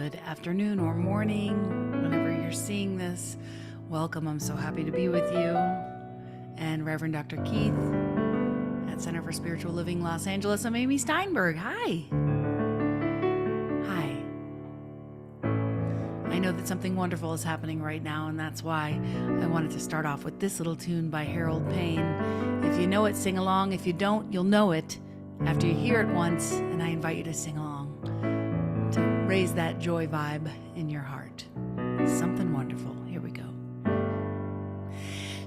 good afternoon or morning, whenever you're seeing this. Welcome. I'm so happy to be with you. And Reverend Dr. Keith at Center for Spiritual Living, Los Angeles. I'm Amy Steinberg. Hi. Hi. I know that something wonderful is happening right now, and that's why I wanted to start off with this little tune by Harold Payne. If you know it, sing along. If you don't, you'll know it after you hear it once, and I invite you to sing along to raise that joy vibe in your heart. Something wonderful. Here we go.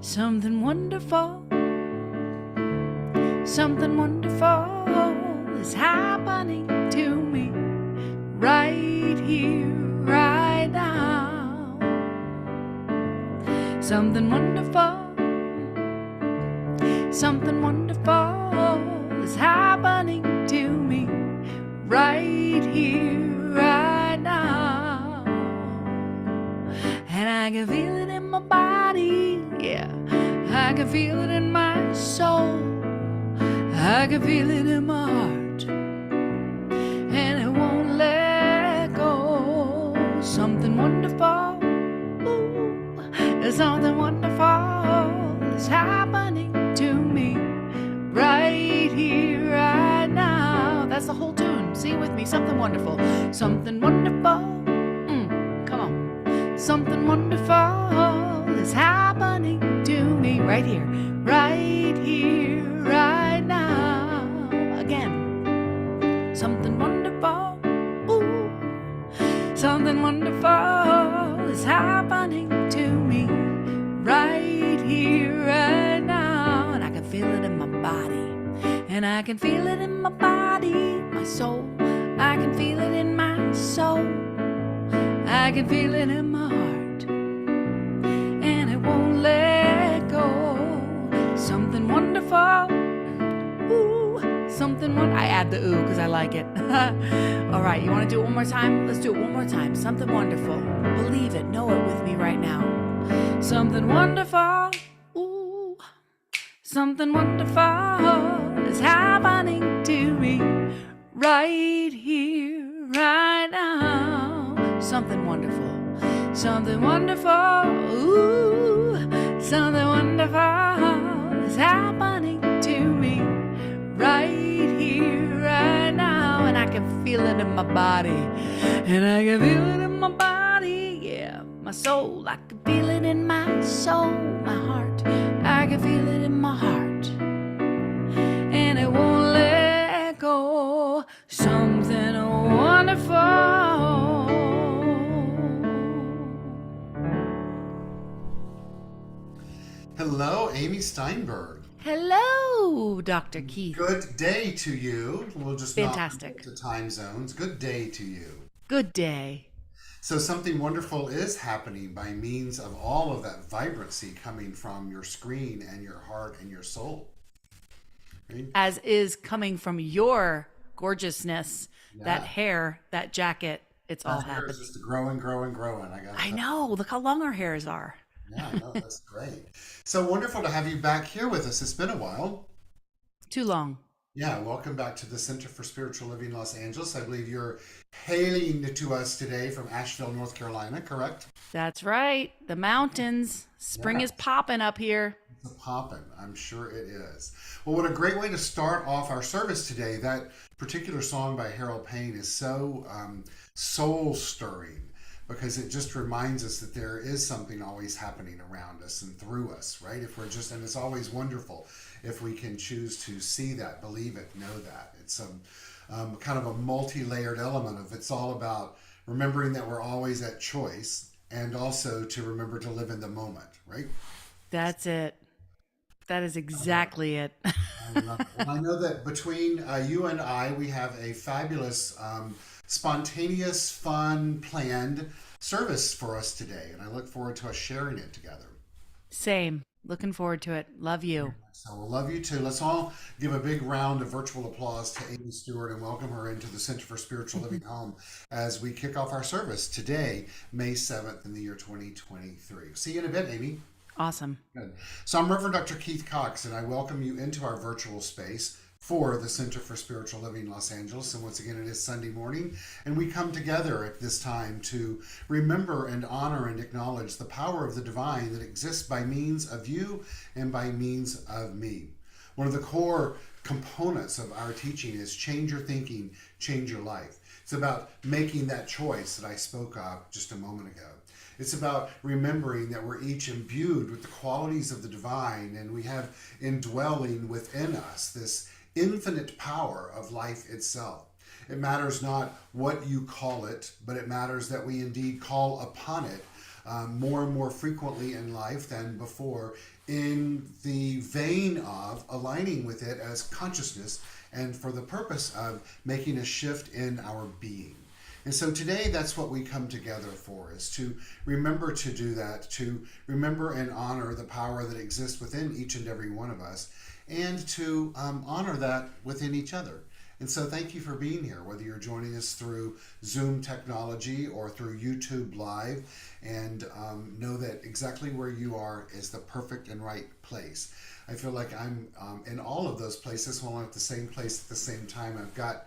Something wonderful is happening to me right here, right now. Something wonderful is happening to me right here, right now. And I can feel it in my body, yeah. I can feel it in my soul. I can feel it in my heart, and it won't let go. Something wonderful, something wonderful is happening to me right here, right now. That's the whole tune. Sing with me. Something wonderful. Something wonderful. Come on. Something wonderful is happening to me right here, right here, right now. Again. Something wonderful. Something wonderful is happening to me right here, right now. And I can feel it in my body. And I can feel it in my body, my soul. I can feel it in my soul. I can feel it in my heart. And it won't let go. Something wonderful. Something wonderful. I add the ooh because I like it. All right, you want to do it one more time? Let's do it one more time. Something wonderful. Believe it. Know it with me right now. Something wonderful. Something wonderful is happening to me right here, right now. Something wonderful. Something wonderful. Something wonderful is happening to me right here, right now. And I can feel it in my body. And I can feel it in my body, yeah. My soul, I can feel it in my soul, my heart. I can feel it in my heart, and it won't let go. Something wonderful. Hello, Amy Steinberg. Hello, Dr. Keith. Good day to you. We'll just Fantastic. not the time zones. Good day to you. Good day. So something wonderful is happening by means of all of that vibrancy coming from your screen and your heart and your soul. Right? As is coming from your gorgeousness, Yeah. that hair, that jacket, it's all That hair happening. is just growing. I know. Look how long our hairs are. Yeah, I know. That's great. So wonderful to have you back here with us. It's been a while. Too long. Yeah, welcome back to the Center for Spiritual Living, Los Angeles. I believe you're hailing to us today from Asheville, North Carolina, correct? That's right. The mountains. Spring Yeah. is popping up here. It's a poppin'. I'm sure it is. Well, what a great way to start off our service today. That particular song by Harold Payne is so soul stirring because it just reminds us that there is something always happening around us and through us, right? If we're just, and it's always wonderful if we can choose to see that, believe it, know that. It's a kind of a multi-layered element of it's all about remembering that we're always at choice and also to remember to live in the moment, right? That's it. That is exactly it. I know that between you and I, we have a fabulous, spontaneous, fun, planned service for us today. And I look forward to us sharing it together. Same. Looking forward to it. Love you. So we'll love you too. Let's all give a big round of virtual applause to Amy Stewart and welcome her into the Center for Spiritual Living home as we kick off our service today, May 7th in the year 2023. See you in a bit, Amy. Awesome. Good. So I'm Reverend Dr. Keith Cox, and I welcome you into our virtual space for the Center for Spiritual Living Los Angeles. And once again, it is Sunday morning, and we come together at this time to remember and honor and acknowledge the power of the divine that exists by means of you and by means of me. One of the core components of our teaching is change your thinking, change your life. It's about making that choice that I spoke of just a moment ago. It's about remembering that we're each imbued with the qualities of the divine, and we have indwelling within us this infinite power of life itself. It matters not what you call it, but it matters that we indeed call upon it more and more frequently in life than before, in the vein of aligning with it as consciousness and for the purpose of making a shift in our being. And so today, that's what we come together for, is to remember to do that, to remember and honor the power that exists within each and every one of us, and to honor that within each other. And so thank you for being here, whether you're joining us through Zoom technology or through YouTube Live, and know that exactly where you are is the perfect and right place. I feel like I'm in all of those places while I'm at the same place at the same time. I've got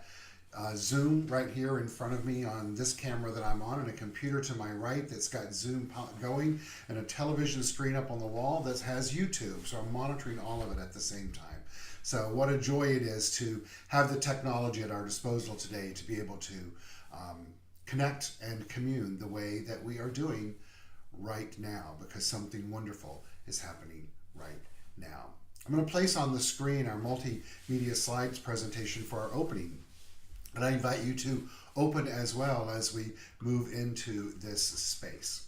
Zoom right here in front of me on this camera that I'm on, and a computer to my right that's got Zoom going, and a television screen up on the wall that has YouTube. So I'm monitoring all of it at the same time. So what a joy it is to have the technology at our disposal today to be able to connect and commune the way that we are doing right now, because something wonderful is happening right now. I'm going to place on the screen our multimedia slides presentation for our opening. And I invite you to open as well as we move into this space.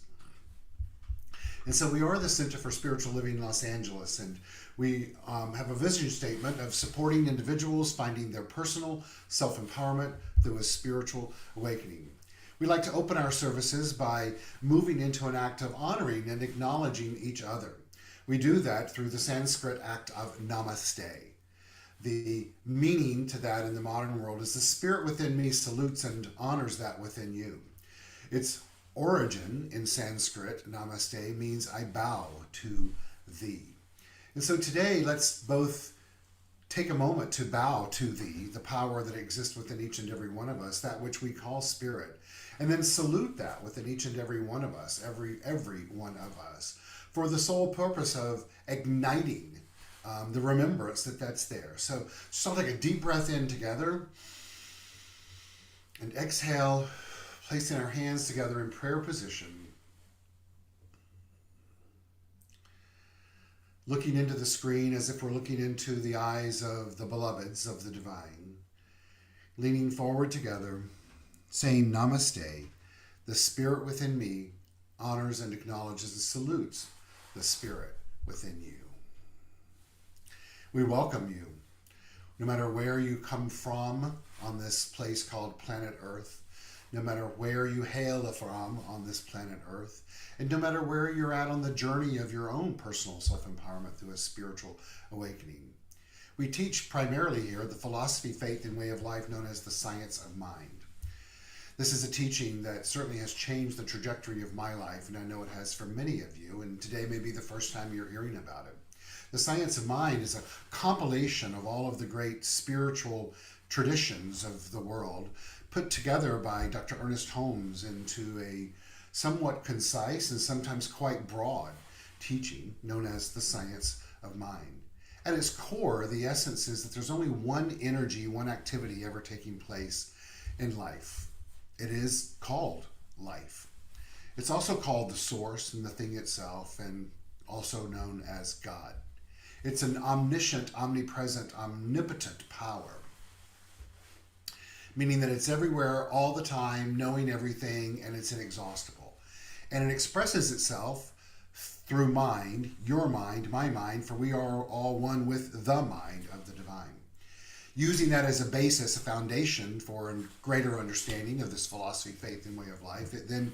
And so we are the Center for Spiritual Living Los Angeles, and we have a vision statement of supporting individuals finding their personal self-empowerment through a spiritual awakening. We like to open our services by moving into an act of honoring and acknowledging each other. We do that through the Sanskrit act of namaste. The meaning to that in the modern world is the spirit within me salutes and honors that within you. Its origin in Sanskrit, namaste, means I bow to thee. And so today, let's both take a moment to bow to thee, the power that exists within each and every one of us, that which we call spirit, and then salute that within each and every one of us, every one of us, for the sole purpose of igniting the remembrance that that's there. So just I'll take a deep breath in together and exhale, placing our hands together in prayer position, looking into the screen as if we're looking into the eyes of the beloveds of the divine, leaning forward together, saying namaste. The spirit within me honors and acknowledges and salutes the spirit within you. We welcome you, no matter where you come from on this place called planet Earth, no matter where you hail from on this planet Earth, and no matter where you're at on the journey of your own personal self-empowerment through a spiritual awakening. We teach primarily here the philosophy, faith, and way of life known as the science of mind. This is a teaching that certainly has changed the trajectory of my life, and I know it has for many of you, and today may be the first time you're hearing about it. The science of mind is a compilation of all of the great spiritual traditions of the world put together by Dr. Ernest Holmes into a somewhat concise and sometimes quite broad teaching known as the science of mind. At its core, the essence is that there's only one energy, one activity ever taking place in life. It is called life. It's also called the source and the thing itself, and also known as God. It's an omniscient, omnipresent, omnipotent power, meaning that it's everywhere all the time, knowing everything, and it's inexhaustible. And it expresses itself through mind, your mind, my mind, for we are all one with the mind of the divine. Using that as a basis, a foundation for a greater understanding of this philosophy, faith, and way of life, it then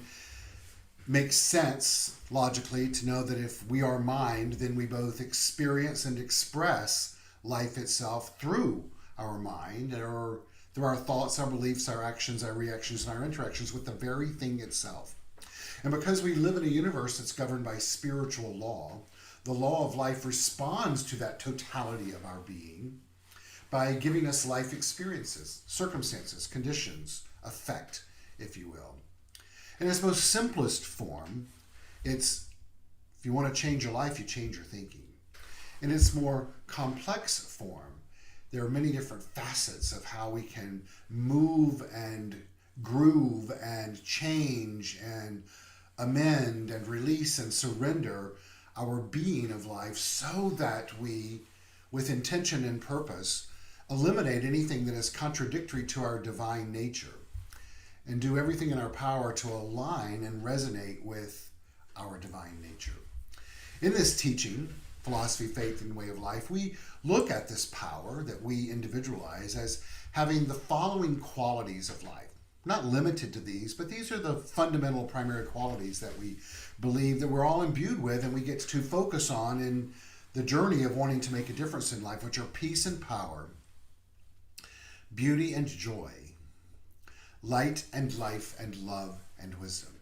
makes sense logically to know that if we are mind, then we both experience and express life itself through our mind, or through our thoughts, our beliefs, our actions, our reactions, and our interactions with the very thing itself. And because we live in a universe that's governed by spiritual law, the law of life responds to that totality of our being by giving us life experiences, circumstances, conditions, effect, if you will. In its most simplest form, it's if you want to change your life, you change your thinking. In its more complex form, there are many different facets of how we can move and groove and change and amend and release and surrender our being of life so that we, with intention and purpose, eliminate anything that is contradictory to our divine nature and do everything in our power to align and resonate with our divine nature. In this teaching, Philosophy, Faith, and Way of Life, we look at this power that we individualize as having the following qualities of life. Not limited to these, but these are the fundamental primary qualities that we believe that we're all imbued with and we get to focus on in the journey of wanting to make a difference in life, which are peace and power, beauty and joy, light and life and love and wisdom.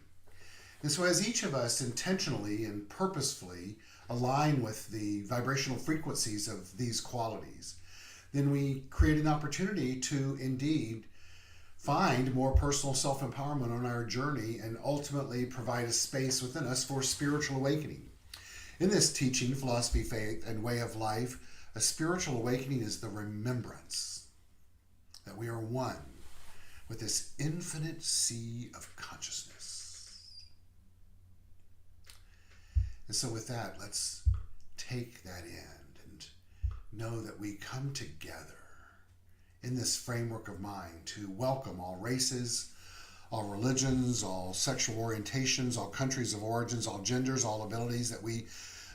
And so as each of us intentionally and purposefully align with the vibrational frequencies of these qualities, then we create an opportunity to indeed find more personal self-empowerment on our journey and ultimately provide a space within us for spiritual awakening. In this teaching, Philosophy, Faith, and Way of Life, a spiritual awakening is the remembrance that we are one with this infinite sea of consciousness. And so with that, let's take that in and know that we come together in this framework of mind to welcome all races, all religions, all sexual orientations, all countries of origins, all genders, all abilities, that we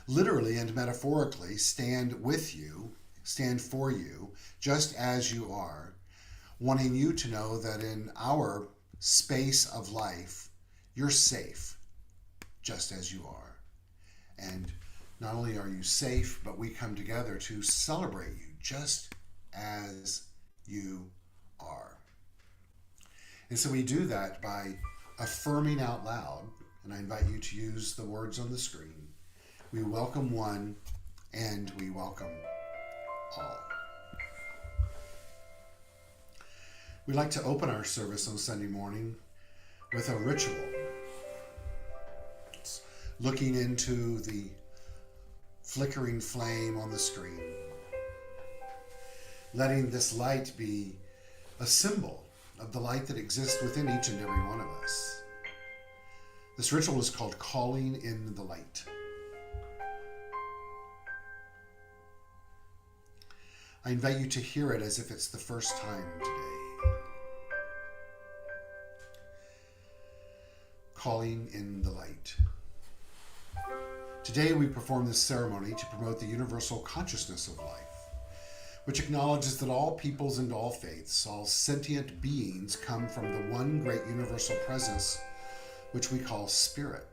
literally and metaphorically stand with you, stand for you, just as you are, wanting you to know that in our space of life, you're safe, just as you are. And not only are you safe, but we come together to celebrate you just as you are. And so we do that by affirming out loud, and I invite you to use the words on the screen. We welcome one and we welcome all. We like to open our service on Sunday morning with a ritual. It's looking into the flickering flame on the screen, letting this light be a symbol of the light that exists within each and every one of us. This ritual is called calling in the light. I invite you to hear it as if it's the first time today. Calling in the light. Today we perform this ceremony to promote the universal consciousness of life, which acknowledges that all peoples and all faiths, all sentient beings come from the one great universal presence, which we call spirit.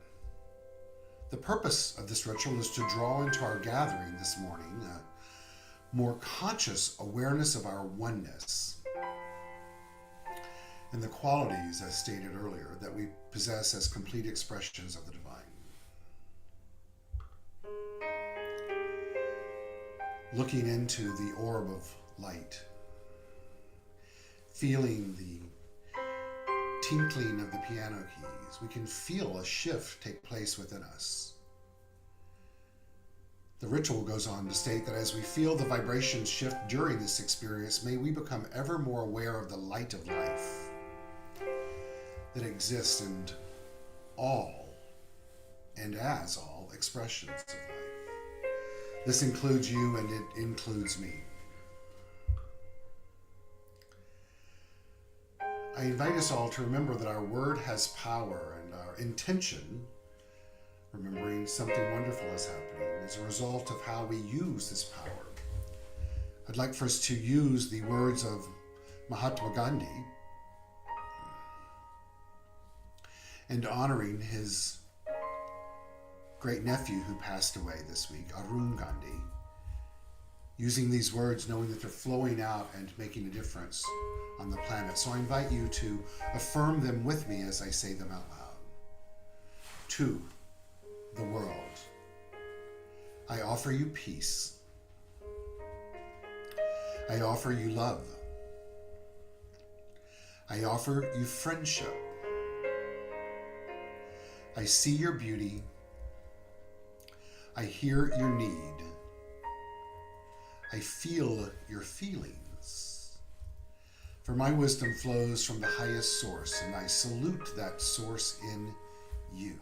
The purpose of this ritual is to draw into our gathering this morning a more conscious awareness of our oneness and the qualities, as stated earlier, that we possess as complete expressions of the divine. Looking into the orb of light, feeling the tinkling of the piano keys, we can feel a shift take place within us. The ritual goes on to state that as we feel the vibrations shift during this experience, may we become ever more aware of the light of life that exists in all and as all expressions of life. This includes you and it includes me. I invite us all to remember that our word has power and our intention, remembering something wonderful is happening, is a result of how we use this power. I'd like for us to use the words of Mahatma Gandhi and honoring his great nephew who passed away this week, Arun Gandhi, using these words knowing that they're flowing out and making a difference on the planet. So I invite you to affirm them with me as I say them out loud. To the world, I offer you peace. I offer you love. I offer you friendship. I see your beauty. I hear your need. I feel your feelings. For my wisdom flows from the highest source, and I salute that source in you.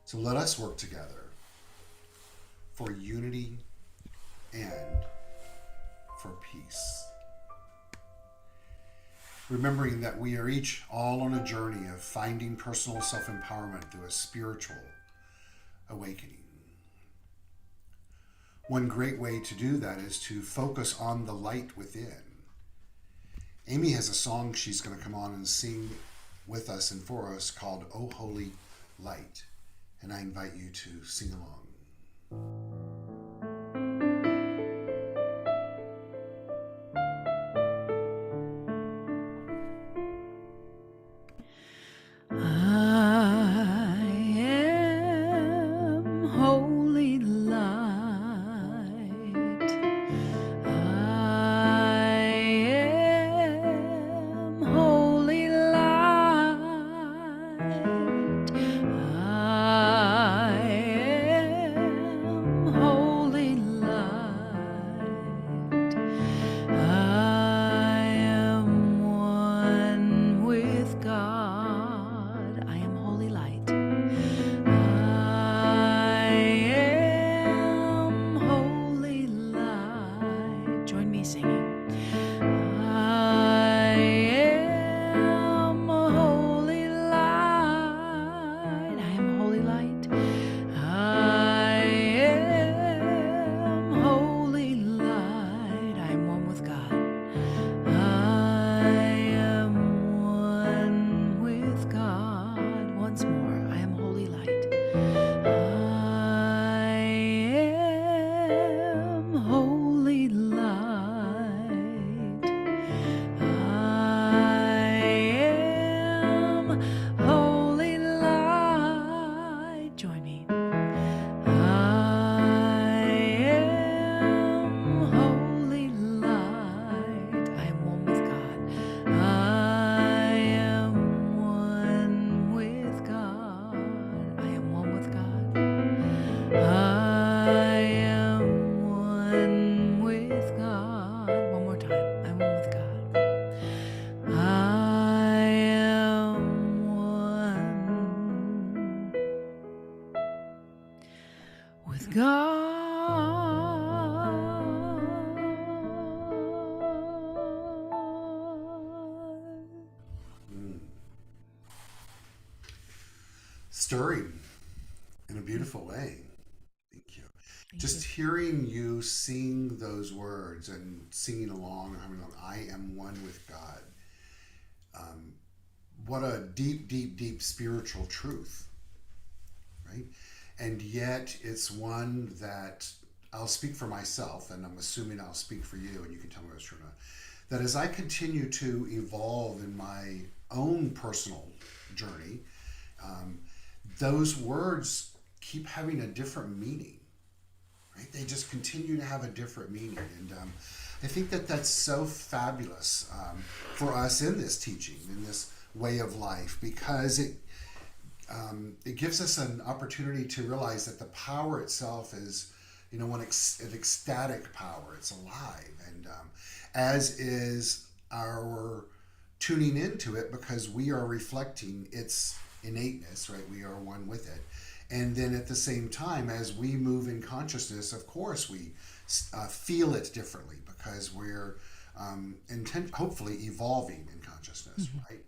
So let us work together for unity and for peace. Remembering that we are each all on a journey of finding personal self-empowerment through a spiritual awakening. One great way to do that is to focus on the light within. Amy has a song she's going to come on and sing with us and for us called "Oh Holy Light," and I invite you to sing along. I am holy light. I am holy light. I am holy light. I am one with God. I am holy light. I am holy light. Join me singing. I am a holy light. I am holy light. I am holy light. I am one with God. I am one with God. Once more, I am holy light. I am holy light. I am holy light. Join me. I am holy light. I am one with God. I am one with God. I am one with God. I am one with God. One more time. I'm one with God. I am one with God. Stirring in a beautiful way. Thank you. Thank Just hearing you sing those words and singing along, humming along, I am one with God. What a deep, deep, deep spiritual truth, right? And yet it's one that I'll speak for myself, and I'm assuming I'll speak for you, and you can tell me what's true or not. That as I continue to evolve in my own personal journey, those words keep having a different meaning, right? They just continue to have a different meaning. And I think that that's so fabulous for us in this teaching, in this way of life, because it gives us an opportunity to realize that the power itself is, an ecstatic power. It's alive, and as is our tuning into it, because we are reflecting its innateness, right? We are one with it. And then at the same time, as we move in consciousness, of course, we feel it differently, because we're hopefully evolving in consciousness, right?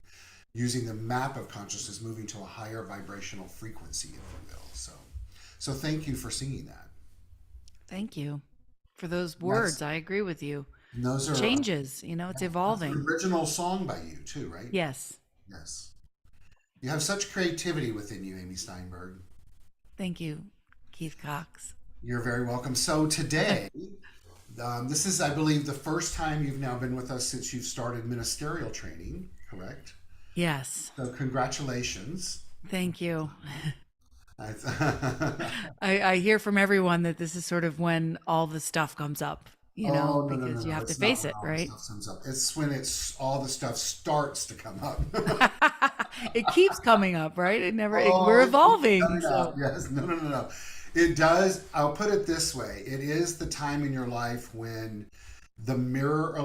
Using the map of consciousness, moving to a higher vibrational frequency, if you will. So thank you for singing that. Thank you for those words. I agree with you. And those are Changes, it's that's an evolving. original song by you too, right? Yes. Yes. You have such creativity within you, Amy Steinberg. Thank you, Keith Cox. You're very welcome. So today, this is, I believe, the first time you've now been with us since you've started ministerial training, correct? Yes. So congratulations. Thank you. I- I hear from everyone that this is sort of when all the stuff comes up, Oh, no, no, no, because you no. have to It's not face when it, all the right? stuff comes up. It's when it's all the stuff starts to come up. It keeps coming up, right? We're Oh, it keeps evolving. coming up. So, Yes. No, no, no, no. It does. I'll put it this way. It is the time in your life when the mirror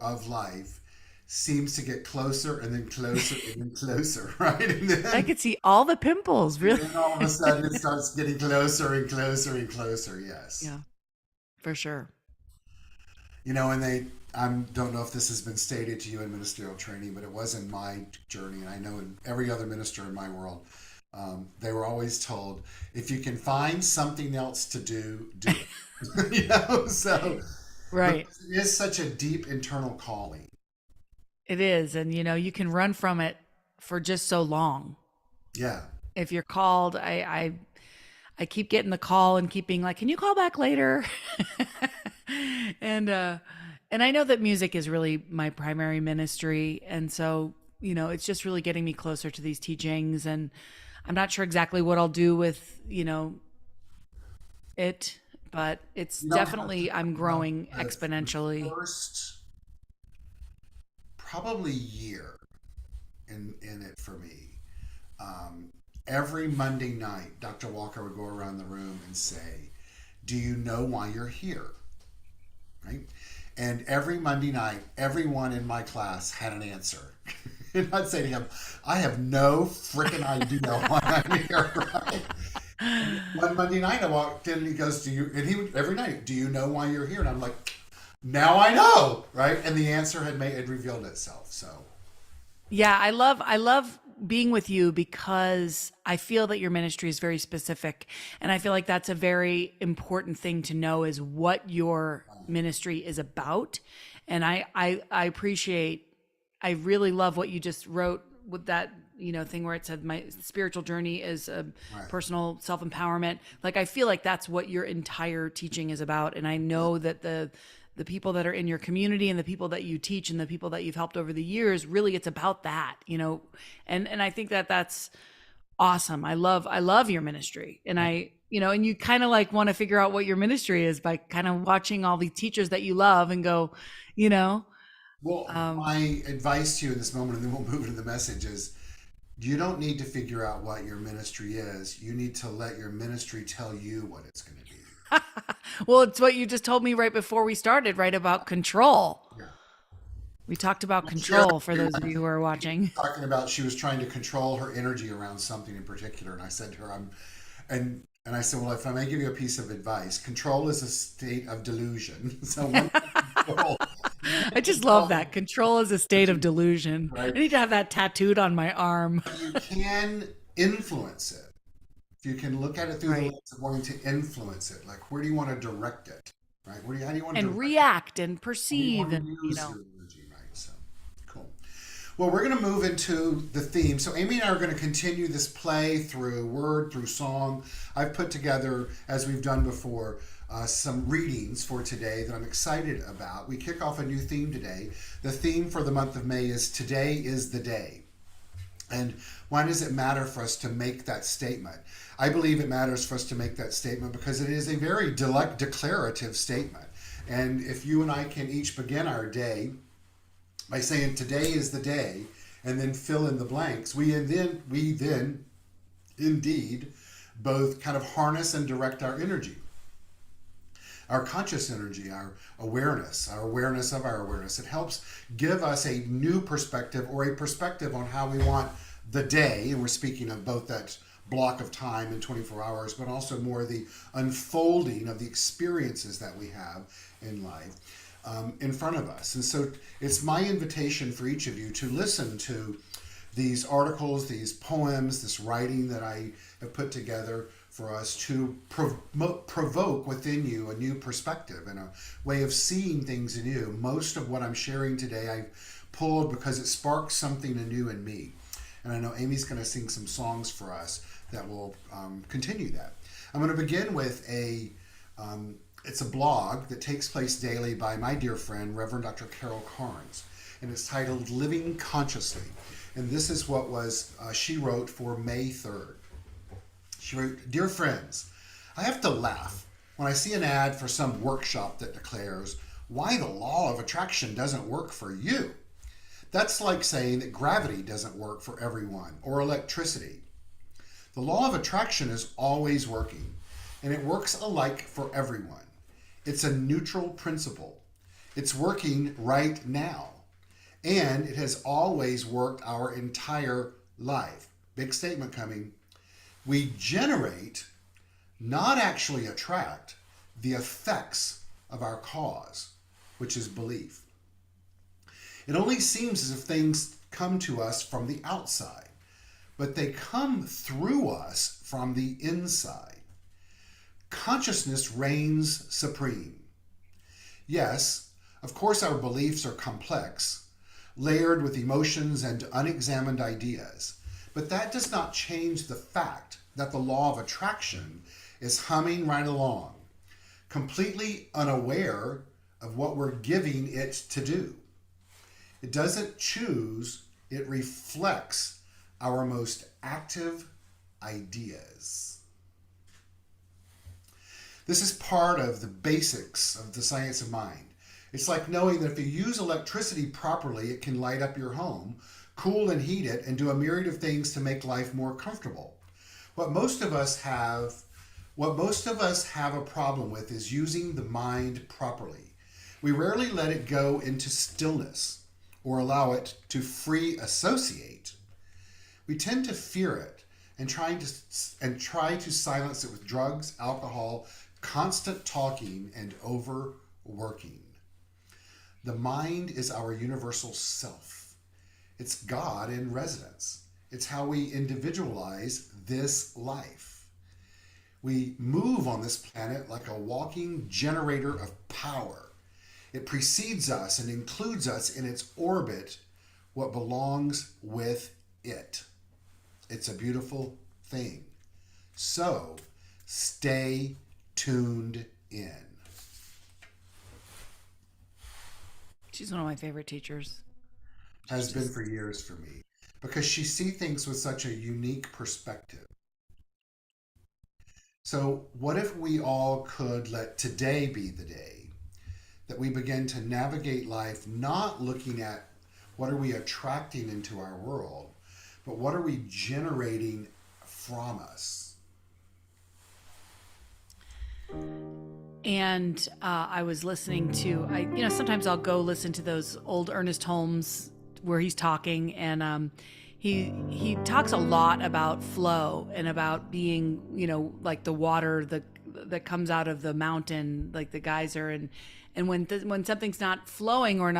of life seems to get closer and then closer and then closer, right? I could see all the pimples, And really. then all of a sudden it starts getting closer and closer and closer. Yes. Yeah, for sure. And I don't know if this has been stated to you in ministerial training, but it was in my journey, and I know in every other minister in my world, they were always told, if you can find something else to do, do it. So Right. because it is such a deep internal calling. It is. And, you can run from it for just so long. Yeah. If you're called, I keep getting the call and keep being like, can you call back later? and, uh, and I know that music is really my primary ministry. And so, it's just really getting me closer to these teachings. And I'm not sure exactly what I'll do with, it, but it's You don't have to definitely, I'm know growing the exponentially. first probably year in it for me. Um, every Monday night, Dr. Walker would go around the room and say, "Do you know why you're here?" Right? And every Monday night, everyone in my class had an answer. And I'd say to him, "I have no freaking idea why I'm here." Right? And one Monday night, I walked in and he goes, "Do you?" And he would every night, "Do you know why you're here?" And I'm like, "Now I know," right? And the answer had revealed itself. So Yeah, I love being with you because I feel that your ministry is very specific, and I feel like that's a very important thing to know is what your ministry is about. And I appreciate, I really love what you just wrote with that, thing where it said my spiritual journey is a right. personal self-empowerment. Like I feel like that's what your entire teaching is about, and I know that the people that are in your community and the people that you teach and the people that you've helped over the years, really it's about that, and I think that that's awesome. I love your ministry, and and you kind of like want to figure out what your ministry is by kind of watching all these teachers that you love and go, you know Well, um my advice to you in this moment, and then we'll move into the message, is you don't need to figure out what your ministry is. You need to let your ministry tell you what it's going to be. well, it's what you just told me right before we started, right, about control. Yeah. We talked about Share control for those of you who are watching. talking about she was trying to control her energy around something in particular, and I said to her, and I said, well, if I may give you a piece of advice, control is a state of delusion. So when you control, I just love that. Control is a state of delusion. I right? need to have that tattooed on my arm. You can influence it. If you can look at it through the Right. lens of wanting to influence it, like where do you want to direct it, right? How do you want to And direct it? react and How do you perceive want and, to use your energy, right? So cool. Well, we're going to move into the theme. So Amy and I are going to continue this play through word, through song. I've put together, as we've done before, some readings for today that I'm excited about. We kick off a new theme today. The theme for the month of May is Today is the Day. And why does it matter for us to make that statement? I believe it matters for us to make that statement because it is a very declarative statement. And if you and I can each begin our day by saying today is the day and then fill in the blanks, we then indeed both kind of harness and direct our energy, our conscious energy, our awareness of our awareness. It helps give us a new perspective or a perspective on how we want the day, and we're speaking of both that block of time in 24 hours, but also more the unfolding of the experiences that we have in life in front of us. And so it's my invitation for each of you to listen to these articles, these poems, this writing that I have put together for us to provoke within you a new perspective and a way of seeing things anew. Most of what I'm sharing today I pulled because it sparked something anew in me. And I know Amy's going to sing some songs for us that will continue that. I'm going to begin with it's a blog that takes place daily by my dear friend, Reverend Dr. Carol Carnes, and it's titled Living Consciously. And this is what she wrote for May 3rd. She wrote, "Dear friends, I have to laugh When I see an ad for some workshop that declares why the law of attraction doesn't work for you, that's like saying that gravity doesn't work for everyone or electricity. The law of attraction is always working, and it works alike for everyone. It's a neutral principle. It's working right now, and it has always worked our entire life. Big statement coming. We generate, not actually attract, the effects of our cause, which is belief. It only seems as if things come to us from the outside, but they come through us from the inside. Consciousness reigns supreme. Yes, of course, our beliefs are complex, layered with emotions and unexamined ideas, but that does not change the fact that the law of attraction is humming right along, completely unaware of what we're giving it to do. It doesn't choose, it reflects our most active ideas. This is part of the basics of the science of mind. It's like knowing that if you use electricity properly, it can light up your home, cool and heat it, and do a myriad of things to make life more comfortable. What most of us have a problem with is using the mind properly. We rarely let it go into stillness or allow it to free associate. We tend to fear it and try to silence it with drugs, alcohol, constant talking, and overworking. The mind is our universal self. It's God in residence. It's how we individualize this life. We move on this planet like a walking generator of power. It precedes us and includes us in its orbit, what belongs with it. It's a beautiful thing. So, stay tuned in. She's one of my favorite teachers. Has been for years for me, because she sees things with such a unique perspective. So, what if we all could let today be the day that we begin to navigate life not looking at what are we attracting into our world, but what are we generating from us? And I was listening to, sometimes I'll go listen to those old Ernest Holmes where he's talking, and he talks a lot about flow and about being, like the water that comes out of the mountain, like the geyser, and when something's not flowing or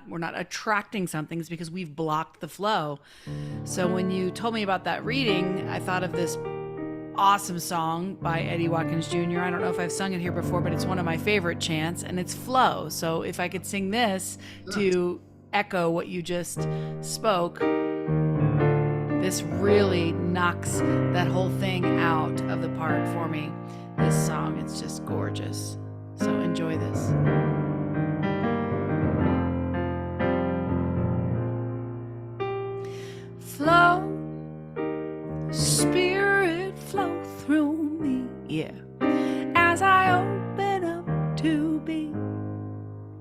we're not attracting something, it's because we've blocked the flow. So when you told me about that reading, I thought of this awesome song by Eddie Watkins Jr. I don't know if I've sung it here before, but it's one of my favorite chants, and it's Flow. So if I could sing this to echo what you just spoke, this really knocks that whole thing out of the park for me. This song, it's just gorgeous. So enjoy this. Flow, Spirit, flow through me, yeah, as I open up to be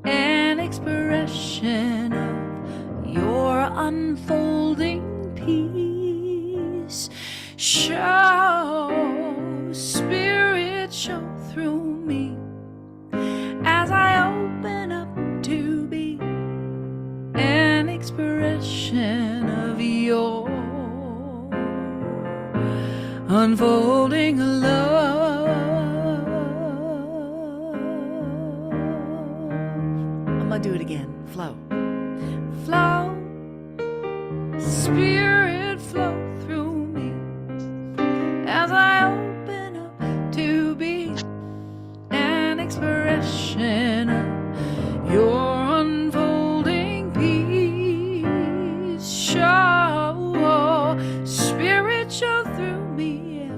an expression of your unfolding peace. Show, Spirit, show through me as I open up to be an expression of your unfolding love. I'm gonna do it again. Flow. Flow, Spirit, flow through me as I open up to be an expression of your unfolding peace. Show, Spirit, show through me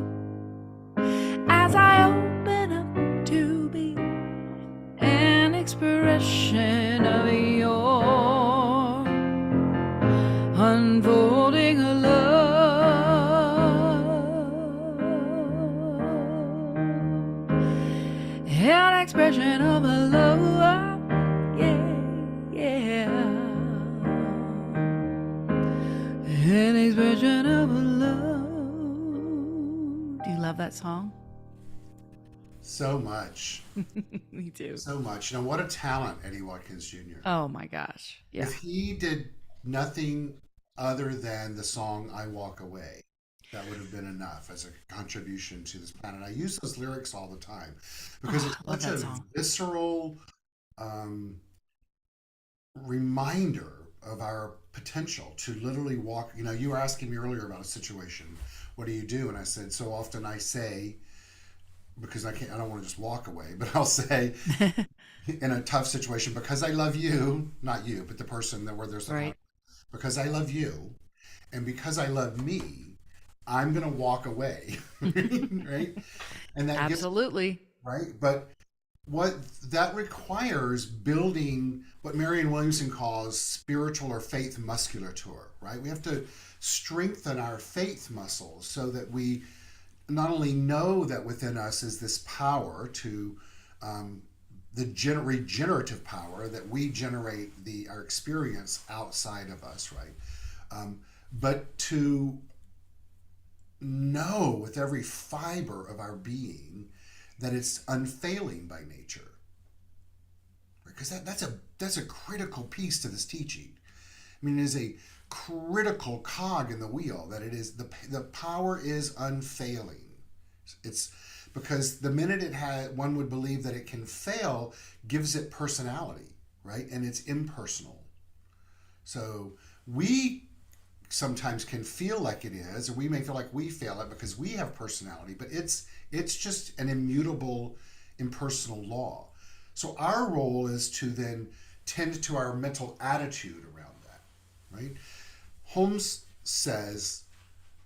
as I open up to be an expression of your unfolding An expression of love. Do you love that song? So much. Me too. So much. You know, what a talent, Eddie Watkins Jr. Oh my gosh. Yeah. If he did nothing other than the song I Walk Away, that would have been enough as a contribution to this planet. I use those lyrics all the time because Oh, it's I love such that a song. visceral reminder of our potential to literally walk. You know, you were asking me earlier about a situation. What do you do? And I said, so often I say, because I don't want to just walk away, but I'll say in a tough situation, because I love you, not you, but the person that where there's the Right. conflict, because I love you and because I love me, I'm going to walk away. Right. And that gives, Absolutely. right. But what that requires building what Marianne Williamson calls spiritual or faith musculature, right? We have to strengthen our faith muscles so that we not only know that within us is this power to regenerative power that we generate our experience outside of us, right? But to know with every fiber of our being that it's unfailing by nature, because that's a critical piece to this teaching. I mean, it is a critical cog in the wheel that it is the power is unfailing. It's because the minute it had one would believe that it can fail gives it personality, right? And it's impersonal. So we sometimes can feel like it is, or we may feel like we fail it because we have personality, but it's just an immutable, impersonal law. So our role is to then tend to our mental attitude around that, right? Holmes says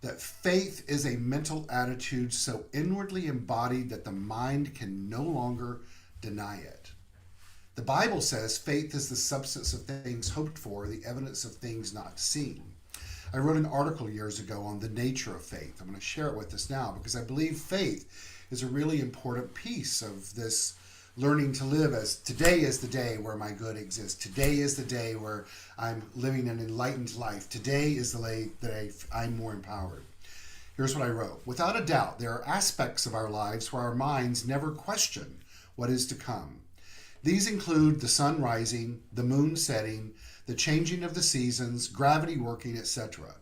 that faith is a mental attitude so inwardly embodied that the mind can no longer deny it. The Bible says faith is the substance of things hoped for, the evidence of things not seen. I wrote an article years ago on the nature of faith. I'm going to share it with us now because I believe faith is a really important piece of this learning to live as today is the day where my good exists. Today is the day where I'm living an enlightened life. Today is the day that I'm more empowered. Here's what I wrote. Without a doubt, there are aspects of our lives where our minds never question what is to come. These include the sun rising, the moon setting, the changing of the seasons, gravity working, etc.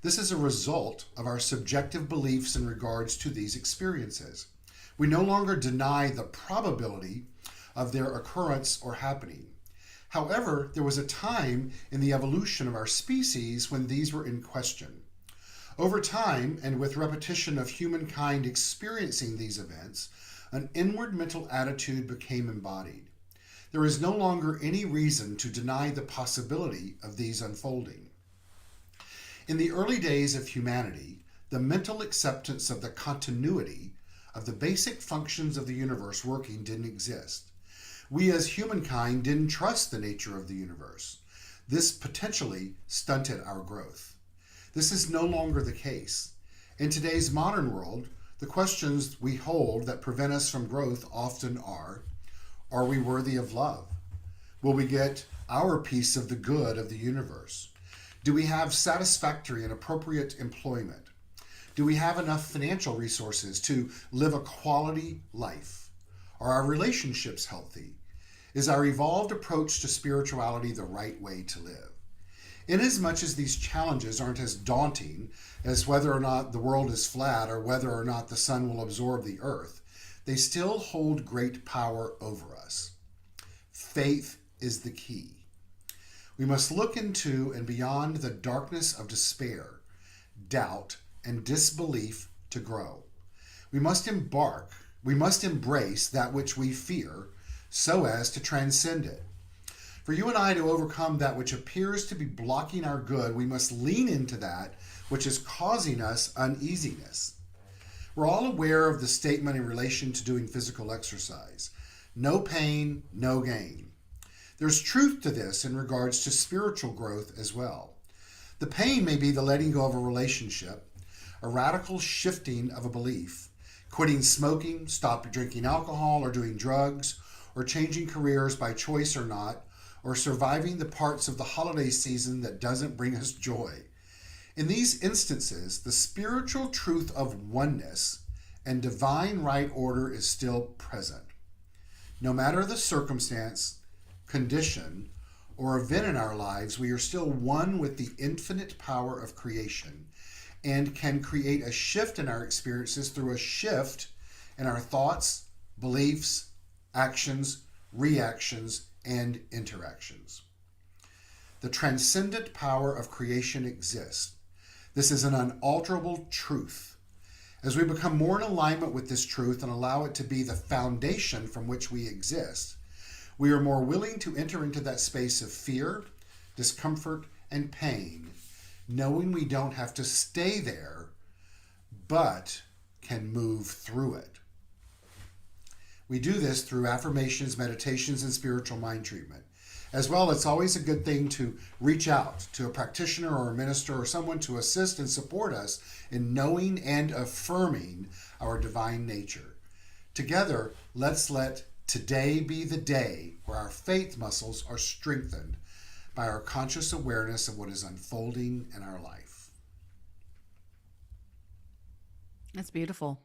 This is a result of our subjective beliefs in regards to these experiences. We no longer deny the probability of their occurrence or happening. However, there was a time in the evolution of our species when these were in question. Over time, and with repetition of humankind experiencing these events, an inward mental attitude became embodied. There is no longer any reason to deny the possibility of these unfolding. In the early days of humanity, the mental acceptance of the continuity of the basic functions of the universe working didn't exist. We as humankind didn't trust the nature of the universe. This potentially stunted our growth. This is no longer the case. In today's modern world, the questions we hold that prevent us from growth often are we worthy of love? Will we get our piece of the good of the universe? Do we have satisfactory and appropriate employment? Do we have enough financial resources to live a quality life? Are our relationships healthy? Is our evolved approach to spirituality the right way to live? Inasmuch as these challenges aren't as daunting as whether or not the world is flat or whether or not the sun will absorb the earth, they still hold great power over us. Faith is the key. We must look into and beyond the darkness of despair, doubt, and disbelief to grow. We must embrace that which we fear so as to transcend it. For you and I to overcome that which appears to be blocking our good, we must lean into that which is causing us uneasiness. We're all aware of the statement in relation to doing physical exercise. No pain, no gain. There's truth to this in regards to spiritual growth as well. The pain may be the letting go of a relationship, a radical shifting of a belief, quitting smoking, stopping drinking alcohol or doing drugs, or changing careers by choice or not, or surviving the parts of the holiday season that doesn't bring us joy. In these instances, the spiritual truth of oneness and divine right order is still present. No matter the circumstance, condition, or event in our lives, we are still one with the infinite power of creation and can create a shift in our experiences through a shift in our thoughts, beliefs, actions, reactions, and interactions. The transcendent power of creation exists. This is an unalterable truth. As we become more in alignment with this truth and allow it to be the foundation from which we exist, we are more willing to enter into that space of fear, discomfort, and pain, knowing we don't have to stay there, but can move through it. We do this through affirmations, meditations, and spiritual mind treatment. As well, it's always a good thing to reach out to a practitioner or a minister or someone to assist and support us in knowing and affirming our divine nature. Together, let's let today be the day where our faith muscles are strengthened by our conscious awareness of what is unfolding in our life. That's beautiful.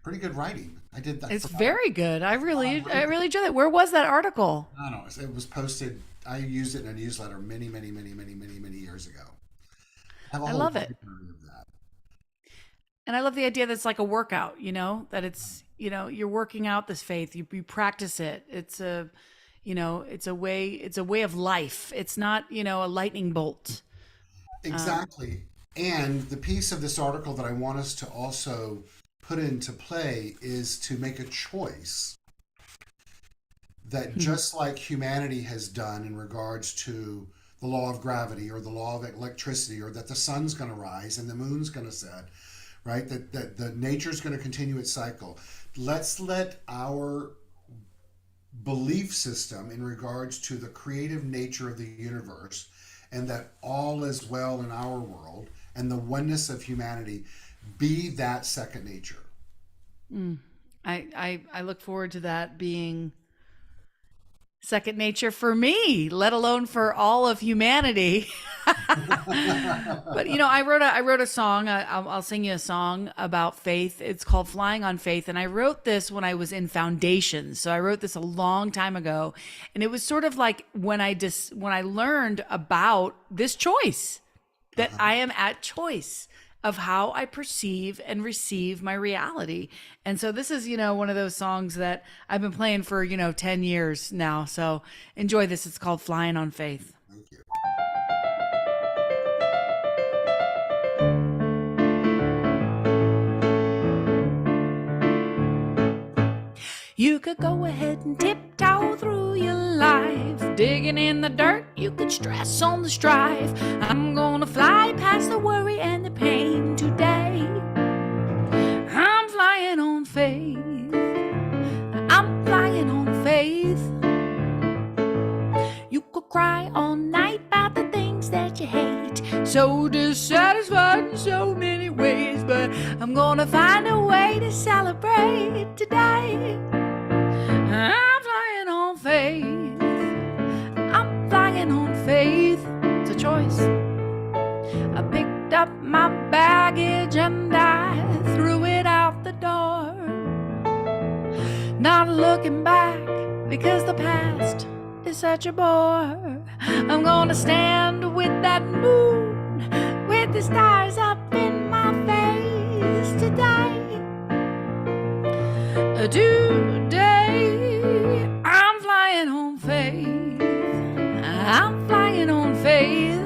Pretty good writing. I did that. It's very good. I really enjoyed it. Where was that article? I don't know. It was posted. I used it in a newsletter many years ago. I love it. Of that. And I love the idea that it's like a workout, that it's, you're working out this faith, you practice it. It's a, it's a way of life. It's not, a lightning bolt. Exactly. And the piece of this article that I want us to also put into play is to make a choice that just like humanity has done in regards to the law of gravity or the law of electricity, or that the sun's going to rise and the moon's going to set, right? That the nature's going to continue its cycle. Let's let our belief system in regards to the creative nature of the universe and that all is well in our world and the oneness of humanity be that second nature. I look forward to that being second nature for me, let alone for all of humanity. But I wrote a song. I'll sing you a song about faith. It's called "Flying on Faith," and I wrote this when I was in foundations. So I wrote this a long time ago, and it was sort of like when I learned about this choice, that I am at choice of how I perceive and receive my reality. And so this is, one of those songs that I've been playing for, 10 years now. So enjoy this. It's called "Flying on Faith." Thank you. You could go ahead and tiptoe through your life, digging in the dirt, you could stress on the strife. I'm gonna fly past the worry and the pain today. I'm flying on faith. I'm flying on faith. You could cry all night about the things that you hate, so dissatisfied in so many ways, but I'm gonna find a way to celebrate today. I'm flying on faith. I'm flying on faith. It's a choice. I picked up my baggage and I threw it out the door, not looking back because the past is such a bore. I'm gonna stand with that moon, with the stars up in my face today. Today, I'm flying on faith. I'm flying on faith.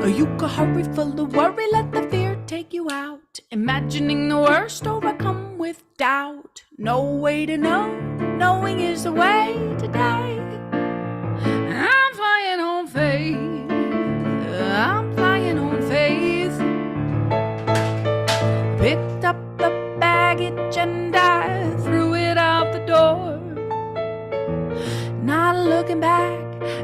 You could hurry full of worry, let the fear take you out, imagining the worst, overcome with doubt. No way to know, knowing is the way today. I'm flying on faith. I'm flying on faith. Picked up the baggage and I threw it out the door, not looking back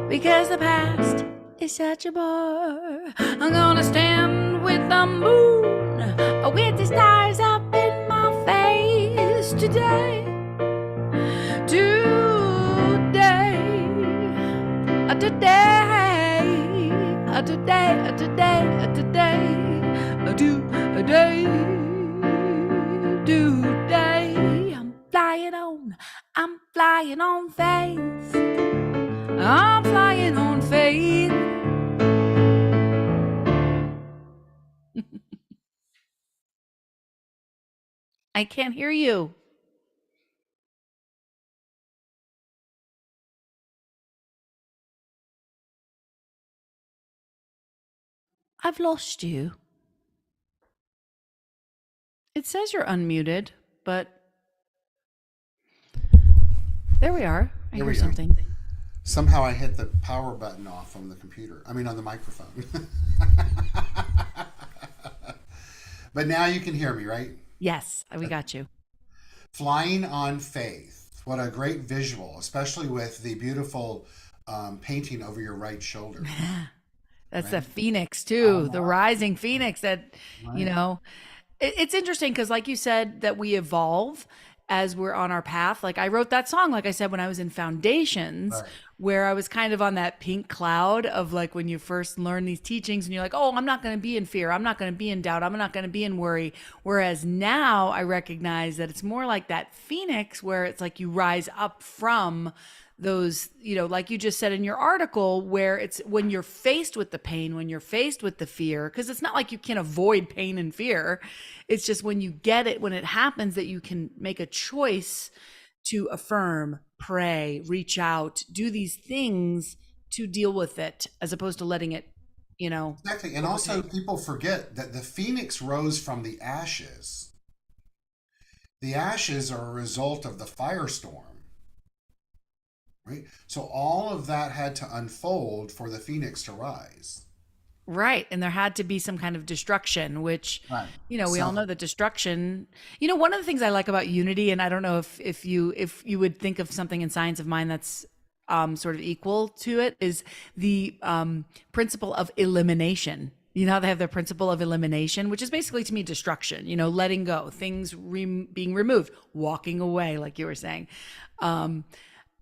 because the past is such a bore. I'm gonna stand with the moon, stars up in my face today. Today. Today. Today. Today. Today. Today. I'm flying on faith. I'm flying on faith. I can't hear you. I've lost you. It says you're unmuted, but there we are. I There hear we go. something. Somehow I hit the power button off on the computer. I mean, on the microphone. But now you can hear me, right? Yes, we got you. Flying on Faith. What a great visual, especially with the beautiful painting over your right shoulder. That's the Right? phoenix I too, the know. rising phoenix that, you Right. know, it's interesting because, like you said, that we evolve as we're on our path. Like I wrote that song, like I said, when I was in foundations, Right. where I was kind of on that pink cloud of like when you first learn these teachings and you're like, oh, I'm not going to be in fear. I'm not going to be in doubt. I'm not going to be in worry. Whereas now I recognize that it's more like that phoenix where it's like you rise up from those, like you just said in your article, where it's when you're faced with the pain, when you're faced with the fear, because it's not like you can avoid pain and fear. It's just when you get it, when it happens, that you can make a choice to affirm, pray, reach out, do these things to deal with it, as opposed to letting it, Exactly. And also, overtake. people forget that the phoenix rose from the ashes. The ashes are a result of the firestorm, right? So all of that had to unfold for the phoenix to rise. Right. And there had to be some kind of destruction, which, Right. we all So, know that destruction, one of the things I like about unity, and I don't know if you would think of something in Science of Mind that's sort of equal to it, is the principle of elimination. You know how they have their principle of elimination, which is basically to me destruction, letting go, things being removed, walking away, like you were saying. Um,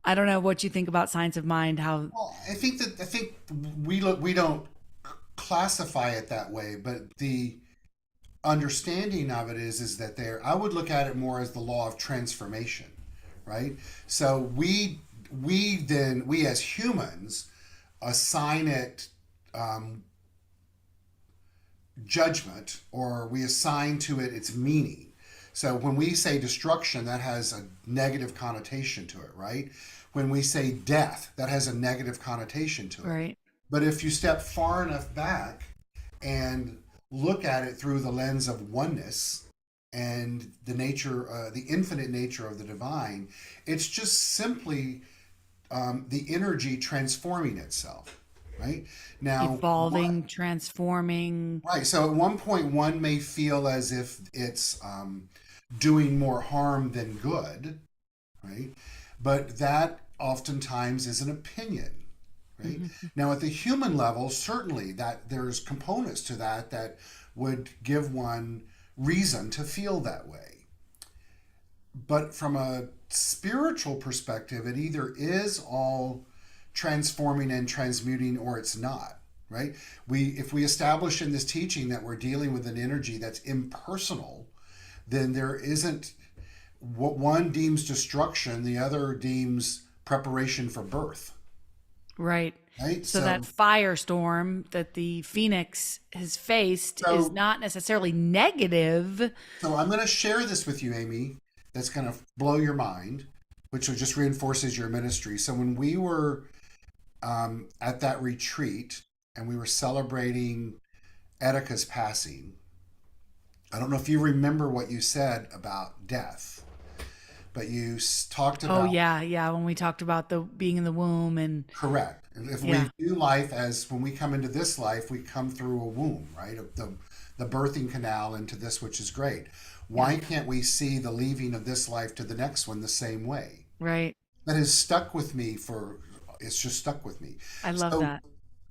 I don't know what you think about Science of Mind, how, well, I think we don't classify it that way, but the understanding of it is that there I would look at it more as the law of transformation, right? So we as humans assign it um, judgment, or we assign to it its meaning. So when we say destruction, that has a negative connotation to it, right? When we say death, that has a negative connotation to it. right? But if you step far enough back and look at it through the lens of oneness and the nature, the infinite nature of the divine, it's just simply the energy transforming itself, right? Now, Evolving, transforming. right. So at one point, one may feel as if it's doing more harm than good, right? But that oftentimes is an opinion, right? Mhm. Now, at the human level, certainly that there's components to that that would give one reason to feel that way. But from a spiritual perspective, it either is all transforming and transmuting or it's not, right? If we establish in this teaching that we're dealing with an energy that's impersonal, then there isn't what one deems destruction, the other deems preparation for birth, Right. right? So that firestorm that the Phoenix has faced is So, not necessarily negative. so I'm going to share this with you, Amy. That's going to blow your mind, which just reinforces your ministry. So when we were at that retreat and we were celebrating Etika's passing, I don't know if you remember what you said about death, but you talked Oh about yeah, yeah. When we talked about the being in the womb and correct. And if we yeah, view life as when we come into this life, we come through a womb, right? The birthing canal into this, which is great. yeah, Why can't we see the leaving of this life to the next one the same way? right. That has stuck with me it's just stuck with me. I love So that.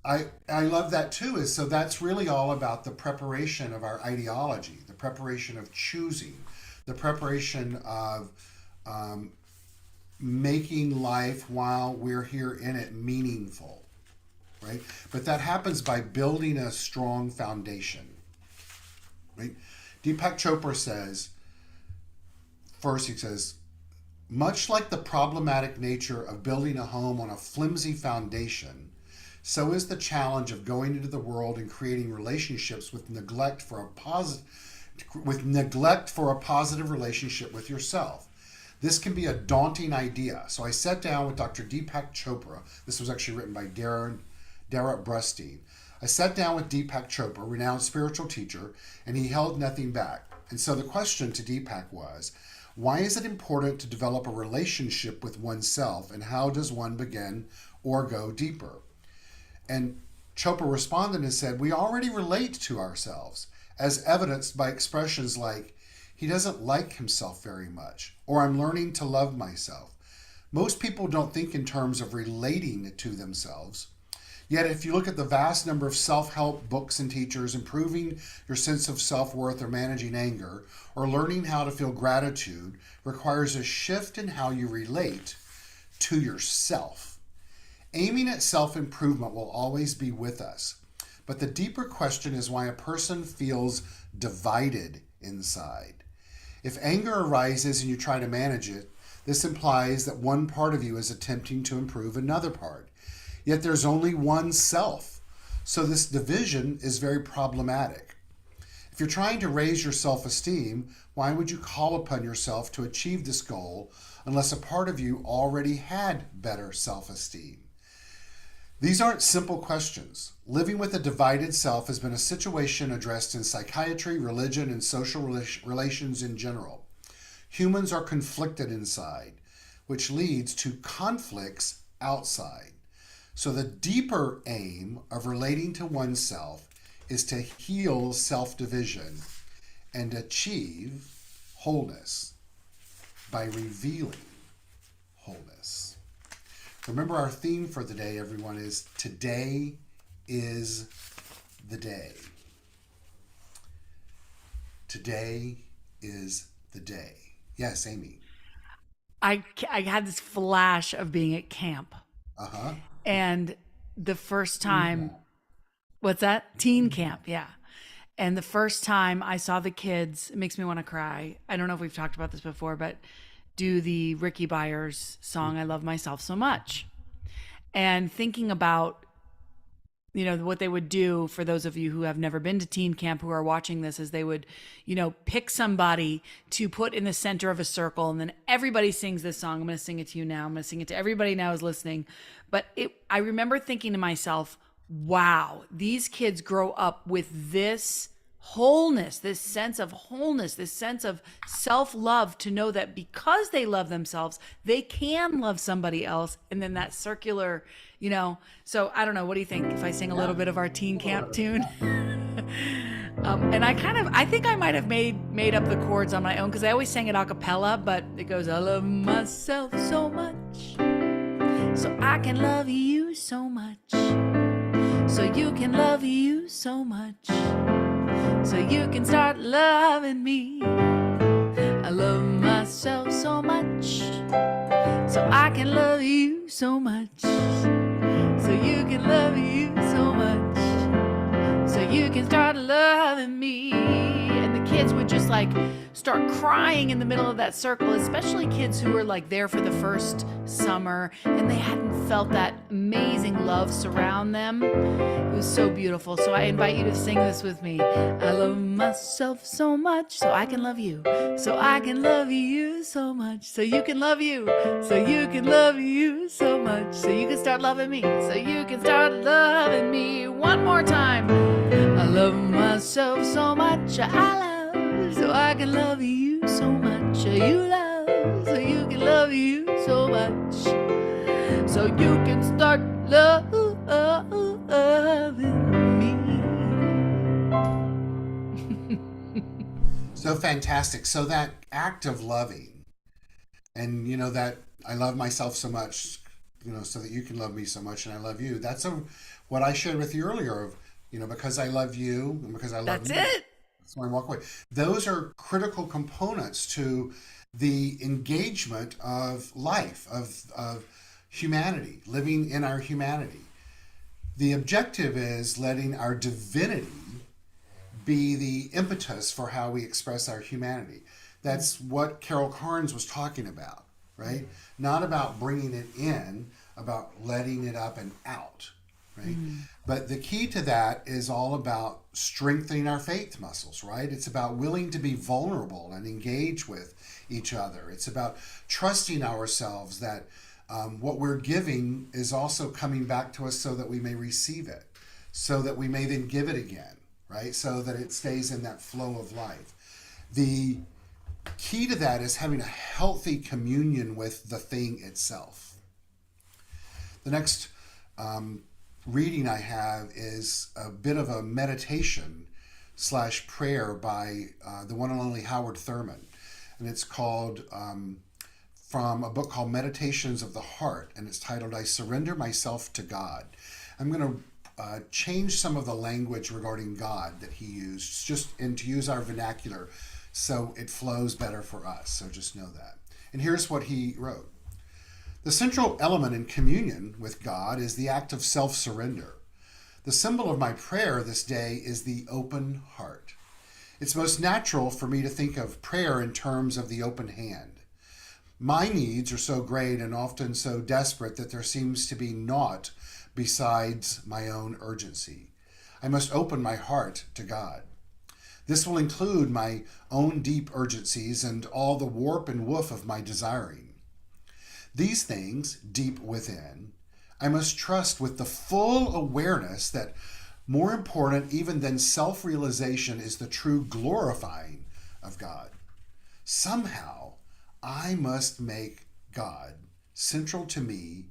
I love that too. Is so that's really all about the preparation of our ideology, the preparation of choosing, the preparation of um, making life while we're here in it meaningful, right? But that happens by building a strong foundation, right? Deepak Chopra says, first he says, much like the problematic nature of building a home on a flimsy foundation, so is the challenge of going into the world and creating relationships with neglect for a positive relationship with yourself. This can be a daunting idea. So I sat down with Dr. Deepak Chopra. This was actually written by Dara Brustein. I sat down with Deepak Chopra, renowned spiritual teacher, and he held nothing back. And so the question to Deepak was, why is it important to develop a relationship with oneself, and how does one begin or go deeper? And Chopra responded and said, we already relate to ourselves, as evidenced by expressions like, he doesn't like himself very much, or I'm learning to love myself. Most people don't think in terms of relating to themselves. Yet if you look at the vast number of self-help books and teachers, improving your sense of self-worth or managing anger, or learning how to feel gratitude requires a shift in how you relate to yourself. Aiming at self-improvement will always be with us. But the deeper question is why a person feels divided inside. If anger arises and you try to manage it, this implies that one part of you is attempting to improve another part. Yet there's only one self. So this division is very problematic. If you're trying to raise your self-esteem, why would you call upon yourself to achieve this goal unless a part of you already had better self-esteem? These aren't simple questions. Living with a divided self has been a situation addressed in psychiatry, religion, and social relations in general. Humans are conflicted inside, which leads to conflicts outside. So the deeper aim of relating to oneself is to heal self-division and achieve wholeness by revealing wholeness. Remember, our theme for the day, everyone, is today is the day. Today is the day. Yes, Amy. I had this flash of being at camp. Uh-huh. And the first time, what's that? Teen camp, yeah. And the first time I saw the kids, it makes me want to cry. I don't know if we've talked about this before, but do the Ricky Byers song, I Love Myself So Much. And thinking about, you know, what they would do for those of you who have never been to teen camp who are watching this is they would, you know, pick somebody to put in the center of a circle, and then everybody sings this song. I'm going to sing it to you now. I'm going to sing it to everybody now who's listening. But I remember thinking to myself, wow, these kids grow up with this wholeness, this sense of wholeness, this sense of self-love, to know that because they love themselves, they can love somebody else. And then that circular, you know, so I don't know. What do you think if I sing a little bit of our teen camp tune? And I think I might have made up the chords on my own, because I always sang it a cappella, but it goes, I love myself so much, so I can love you so much, so you can love you so much, so you can start loving me. I love myself so much, so I can love you so much, so you can love you so much, so you can start loving me. And the kids would just like start crying in the middle of that circle, especially kids who were like there for the first summer and they hadn't felt that amazing love surround them. It was so beautiful. So I invite you to sing this with me. I love myself so much, so I can love you, so I can love you so much, so you can love you, so you can love you so much, so you can start loving me, so you can start loving me. One more time. I love myself so much, I love, so I can love you so much, you love, so you can love you so much, so you can start loving me. So fantastic. So that act of loving, and that I love myself so much, so that you can love me so much, and I love you. That's what I shared with you earlier of, because I love you and because I love That's me, it. so I walk away. Those are critical components to the engagement of life, of humanity, living in our humanity. The objective is letting our divinity be the impetus for how we express our humanity. That's what Carol Carnes was talking about, right? Not about bringing it in, about letting it up and out, right? But the key to that is all about strengthening our faith muscles, right? It's about willing to be vulnerable and engage with each other. It's about trusting ourselves that what we're giving is also coming back to us so that we may receive it, so that we may then give it again, right? So that it stays in that flow of life. The key to that is having a healthy communion with the thing itself. The next reading I have is a bit of a meditation / prayer by the one and only Howard Thurman. And it's called, from a book called Meditations of the Heart, and it's titled, I Surrender Myself to God. I'm going to change some of the language regarding God that he used, and to use our vernacular so it flows better for us. So just know that. And here's what he wrote. The central element in communion with God is the act of self-surrender. The symbol of my prayer this day is the open heart. It's most natural for me to think of prayer in terms of the open hand. My needs are so great and often so desperate that there seems to be naught besides my own urgency. I must open my heart to God. This will include my own deep urgencies and all the warp and woof of my desiring. These things, deep within, I must trust with the full awareness that more important even than self-realization is the true glorifying of God. Somehow, I must make God central to me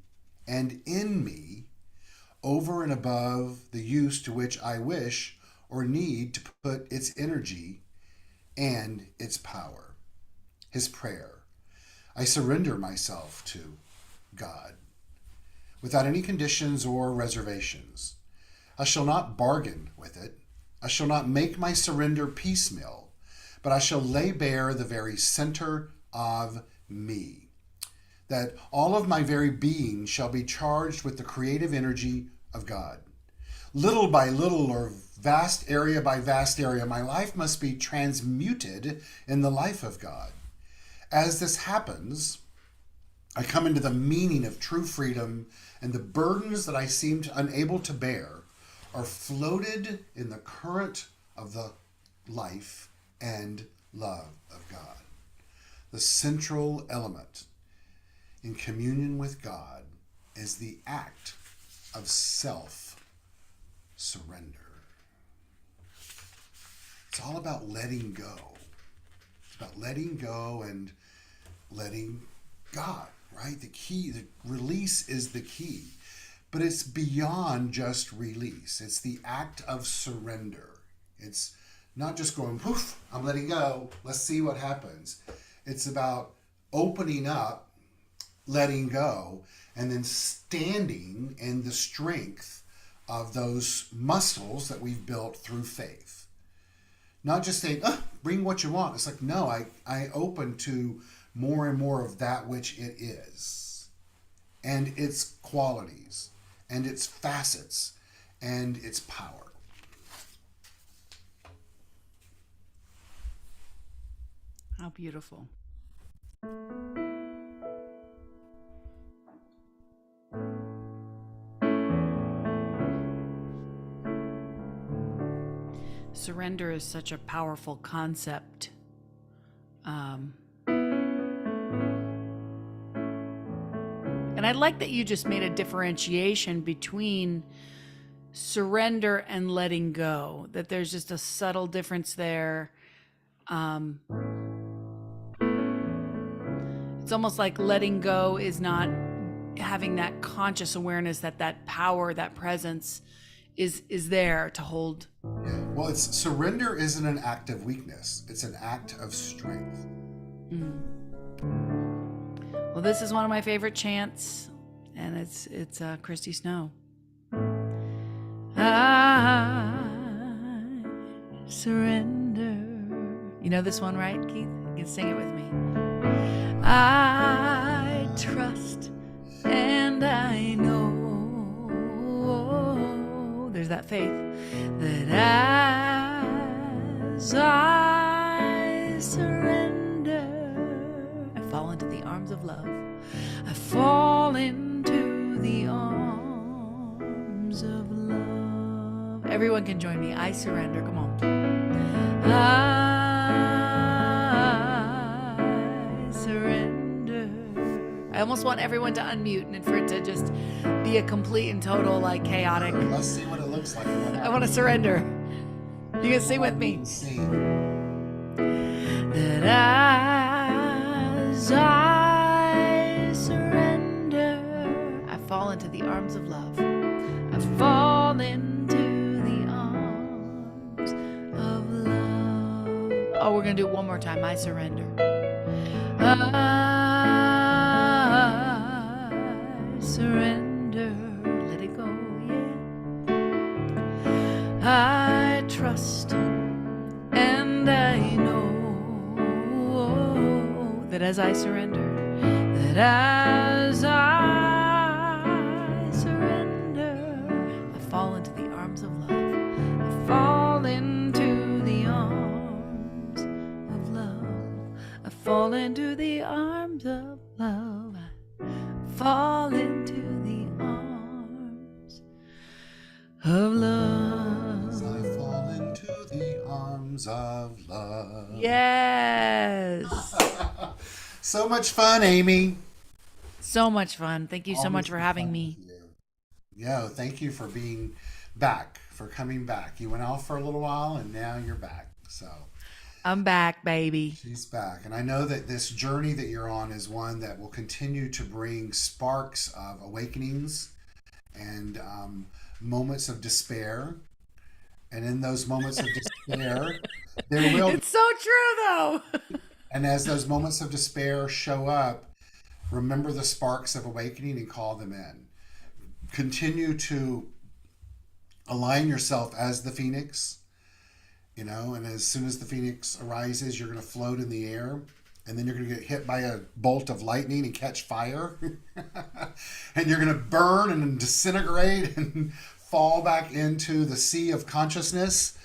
and in me over and above the use to which I wish or need to put its energy and its power. His prayer. I surrender myself to God without any conditions or reservations. I shall not bargain with it. I shall not make my surrender piecemeal, but I shall lay bare the very center of me, that all of my very being shall be charged with the creative energy of God. Little by little, or vast area by vast area, my life must be transmuted in the life of God. As this happens, I come into the meaning of true freedom, and the burdens that I seemed unable to bear are floated in the current of the life and love of God. The central element in communion with God is the act of self-surrender. It's all about letting go. It's about letting go and letting God, right? The key, the release is the key. But it's beyond just release. It's the act of surrender. It's not just going, poof, I'm letting go. Let's see what happens. It's about opening up, letting go, and then standing in the strength of those muscles that we've built through faith. Not just saying, bring what you want. It's like, no, I open to more and more of that which it is, and its qualities, and its facets, and its power. How beautiful. Surrender is such a powerful concept. And I like that you just made a differentiation between surrender and letting go, that there's just a subtle difference there. It's almost like letting go is not having that conscious awareness that that power, that presence is there to hold. Yeah. Well, surrender isn't an act of weakness. It's an act of strength. Well, this is one of my favorite chants, and it's Christy Snow. I surrender. You know this one, right, Keith? You can sing it with me. I trust and I know, there's that faith, that as I surrender, I fall into the arms of love. I fall into the arms of love. Everyone can join me. I surrender. Come on. I surrender. I almost want everyone to unmute and for it to just be a complete and total, like, chaotic. Let's see what it looks like. I want to surrender. You can sing with me. That as I surrender, I fall into the arms of love. I fall into the arms of love. Oh, we're going to do it one more time. I surrender. I surrender. Let it go, yeah. I trust and I know that as I surrender, that as I surrender, I fall into the arms of love. I fall into the arms of love. I fall into the arms of love. I fall into the arms of love. As I fall into the arms of love. Yes. So much fun, Amy. So much fun. Thank you so much for having me. Yeah, thank you for being back, for coming back. You went off for a little while and now you're back. So I'm back, baby. she's back. And I know that this journey that you're on is one that will continue to bring sparks of awakenings and moments of despair. And in those moments of despair, there will It's so true, though. And as those moments of despair show up, remember the sparks of awakening and call them in. Continue to align yourself as the phoenix, and as soon as the phoenix arises, you're going to float in the air, and then you're going to get hit by a bolt of lightning and catch fire, and you're going to burn and disintegrate and fall back into the sea of consciousness,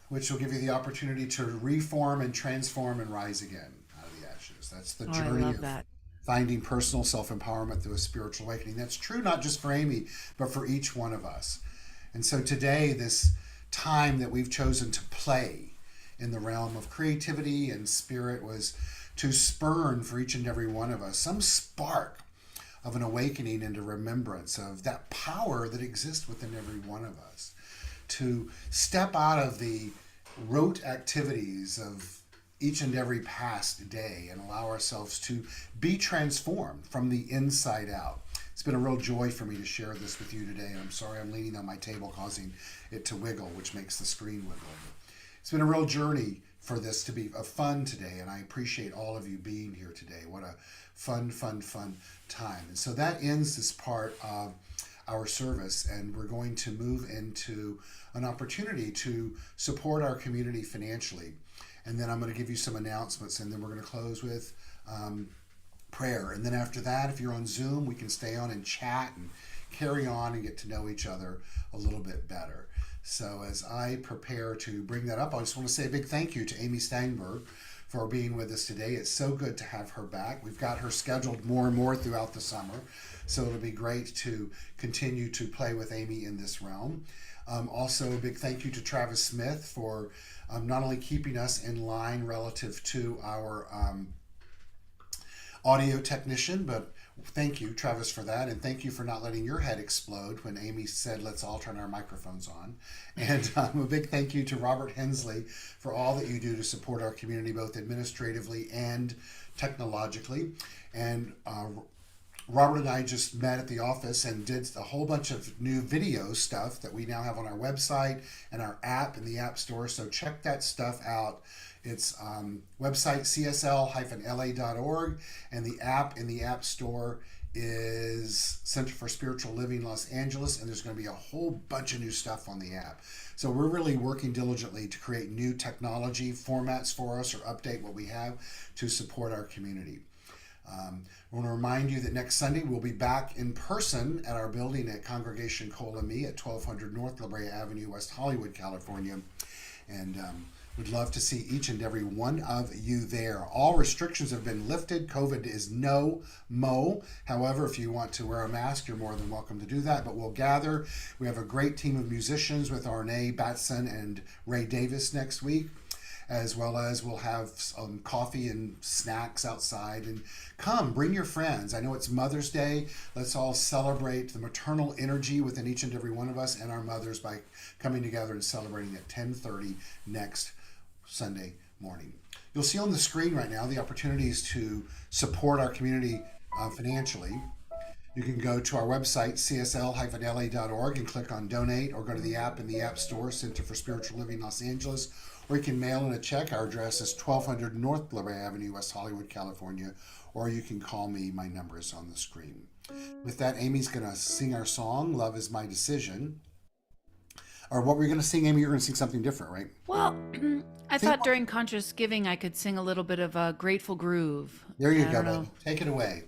which will give you the opportunity to reform and transform and rise again out of the ashes. That's the journey of finding personal self-empowerment through a spiritual awakening. That's true not just for Amy, but for each one of us. And so today, this time that we've chosen to play in the realm of creativity and spirit was to spurn for each and every one of us some spark of an awakening into remembrance of that power that exists within every one of us, to step out of the rote activities of each and every past day and allow ourselves to be transformed from the inside out. It's been a real joy for me to share this with you today. I'm sorry I'm leaning on my table, causing it to wiggle, which makes the screen wiggle. It's been a real journey for this to be a fun today, and I appreciate all of you being here today. What a fun time. And so that ends this part of our service, and we're going to move into an opportunity to support our community financially. And then I'm going to give you some announcements, and then we're going to close with prayer. And then after that, if you're on Zoom, we can stay on and chat and carry on and get to know each other a little bit better. So as I prepare to bring that up, I just want to say a big thank you to Amy Steinberg for being with us today. It's so good to have her back. We've got her scheduled more and more throughout the summer, so it'll be great to continue to play with Amy in this realm. Also, a big thank you to Travis Smith for not only keeping us in line relative to our audio technician, but thank you, Travis, for that. And thank you for not letting your head explode when Amy said, let's all turn our microphones on. And a big thank you to Robert Hensley for all that you do to support our community, both administratively and technologically. And Robert and I just met at the office and did a whole bunch of new video stuff that we now have on our website and our app in the App Store. So check that stuff out. It's website CSL-LA.org, and the app in the App Store is Center for Spiritual Living Los Angeles, and there's going to be a whole bunch of new stuff on the app. So we're really working diligently to create new technology formats for us or update what we have to support our community. I want to remind you that next Sunday we'll be back in person at our building at Congregation Cole-A-Me at 1200 North La Brea Avenue, West Hollywood, California. And we'd love to see each and every one of you there. All restrictions have been lifted. COVID is no mo. However, if you want to wear a mask, you're more than welcome to do that. But we'll gather. We have a great team of musicians with Arne Batson and Ray Davis next week, as well as we'll have some coffee and snacks outside. And come, bring your friends. I know it's Mother's Day. Let's all celebrate the maternal energy within each and every one of us and our mothers by coming together and celebrating at 10:30 next Sunday morning. You'll see on the screen right now the opportunities to support our community financially. You can go to our website, csl-la.org, and click on Donate, or go to the app in the App Store, Center for Spiritual Living Los Angeles, or you can mail in a check. Our address is 1200 North La Brea Avenue, West Hollywood, California, or you can call me. My number is on the screen. With that, Amy's going to sing our song, Love Is My Decision. Or what were you going to sing, Amy? You're going to sing something different, right? Well, I thought during Conscious Giving I could sing a little bit of a Grateful Groove. There you I go, don't know. baby. Take it away.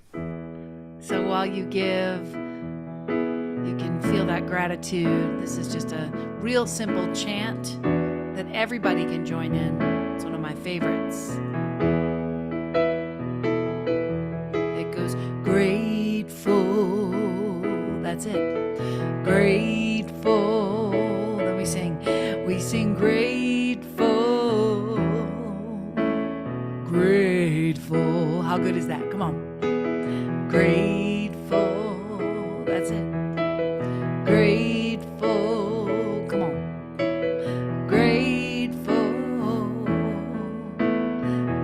So while you give, you can feel that gratitude. This is just a real simple chant that everybody can join in. It's one of my favorites. It goes, grateful. That's it. Grateful. Then we sing grateful. Grateful. How good is that? Come on. Grateful. That's it. Grateful. Come on. Grateful.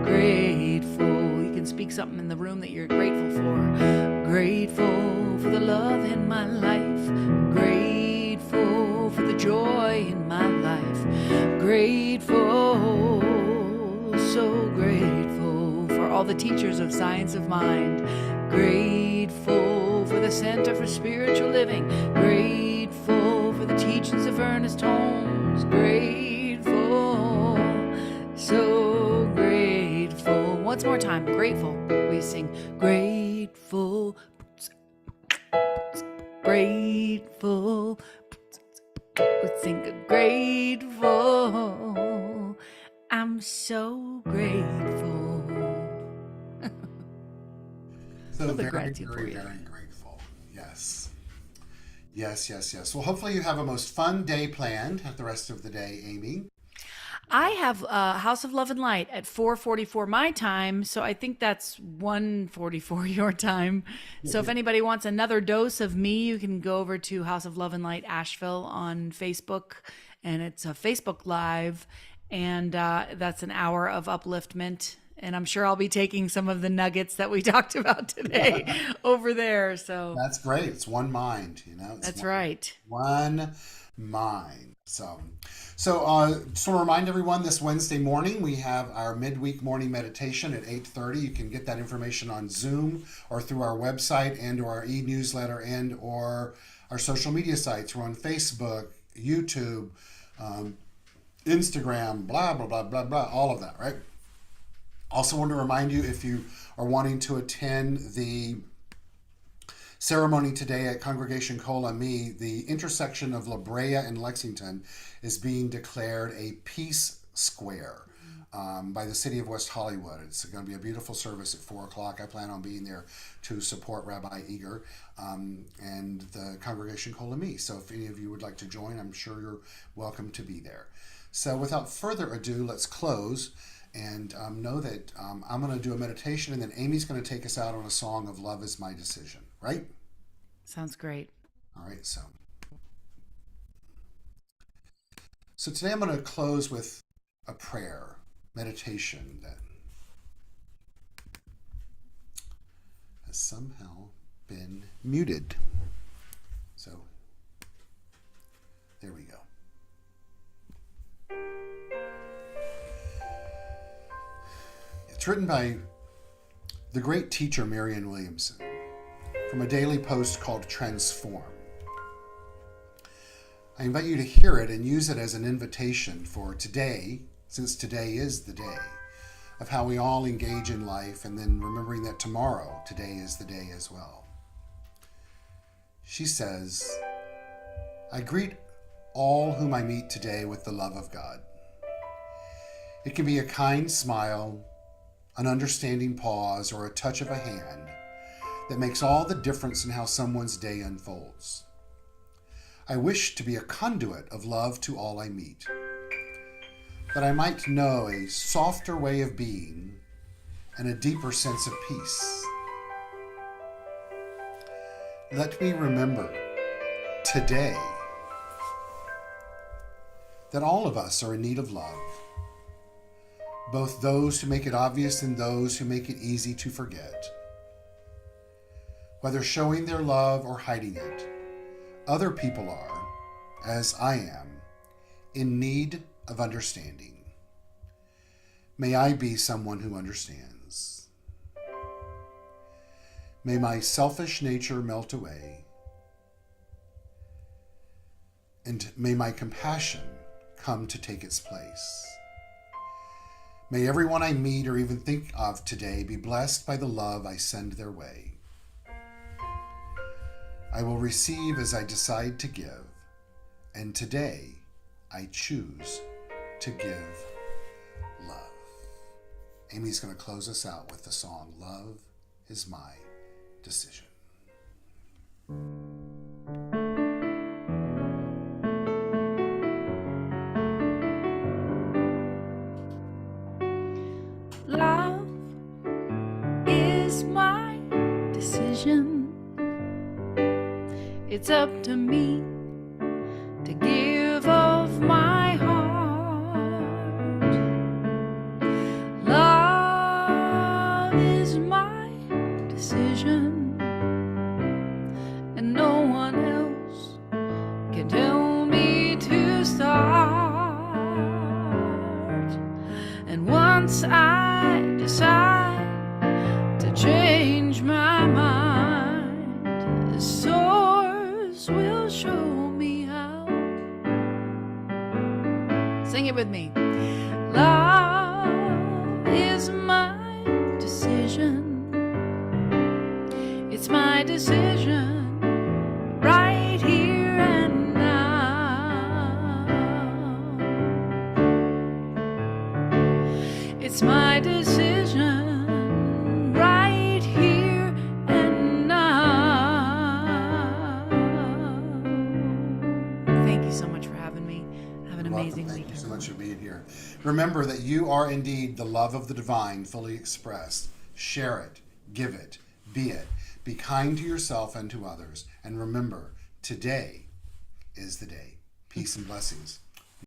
Grateful. You can speak something in the room that you're grateful for. Grateful for the love in my life. Grateful for the joy in my life. Grateful. So grateful for all the teachers of Science of Mind. Grateful for the Center for Spiritual Living. Grateful for the teachings of Ernest Holmes. Grateful, so grateful. Once more time, grateful. We sing grateful, grateful. We sing grateful. I'm so grateful. So Little very, gratitude for very, you. very grateful. Yes. Yes, yes, yes. Well, hopefully you have a most fun day planned the rest of the day, Amy. I have House of Love and Light at 4:44 my time, so I think that's 1:44 your time. So if anybody wants another dose of me, you can go over to House of Love and Light Asheville on Facebook, and it's a Facebook Live, and that's an hour of upliftment. And I'm sure I'll be taking some of the nuggets that we talked about today over there. So That's great. It's one mind, It's that's right. one mind. So just want to remind everyone this Wednesday morning we have our midweek morning meditation at 8:30. You can get that information on Zoom or through our website and or our e-newsletter and or our social media sites. We're on Facebook, YouTube, Instagram, blah, blah, blah, blah, blah, all of that, right? Also want to remind you, if you are wanting to attend the ceremony today at Congregation Cole-A-Me, the intersection of La Brea and Lexington is being declared a peace square by the city of West Hollywood. It's going to be a beautiful service at 4 o'clock. I plan on being there to support Rabbi Eager and the Congregation Cole-A-Me. So if any of you would like to join, I'm sure you're welcome to be there. So without further ado, let's close and know that I'm going to do a meditation, and then Amy's going to take us out on a song of Love Is My Decision, right? Sounds great. All right, so today I'm going to close with a prayer, meditation that has somehow been muted. So there we go. It's written by the great teacher Marianne Williamson. from a daily post called Transform. I invite you to hear it and use it as an invitation for today, since today is the day, of how we all engage in life, and then remembering that tomorrow, today is the day as well. She says, I greet all whom I meet today with the love of God. It can be a kind smile, an understanding pause, or a touch of a hand that makes all the difference in how someone's day unfolds. I wish to be a conduit of love to all I meet, that I might know a softer way of being and a deeper sense of peace. Let me remember today that all of us are in need of love, both those who make it obvious and those who make it easy to forget. Whether showing their love or hiding it, other people are, as I am, in need of understanding. May I be someone who understands. May my selfish nature melt away, and may my compassion come to take its place. May everyone I meet or even think of today be blessed by the love I send their way. I will receive as I decide to give, and today I choose to give love. Amy's going to close us out with the song, Love is My Decision. Love is my decision. It's up to me to give of my heart. Love is my decision, and no one else can tell me to start. And once I decide to change my mind, the source will show me how. Sing it with me. Love is my decision. It's my decision right here and now. It's my decision right here and now. Thank you so much for having me. Have an amazing Welcome. week. Thank you so much for being here. Remember that you are indeed the love of the divine fully expressed. Share it, give it, be it. Be kind to yourself and to others. And remember, today is the day. Peace and blessings.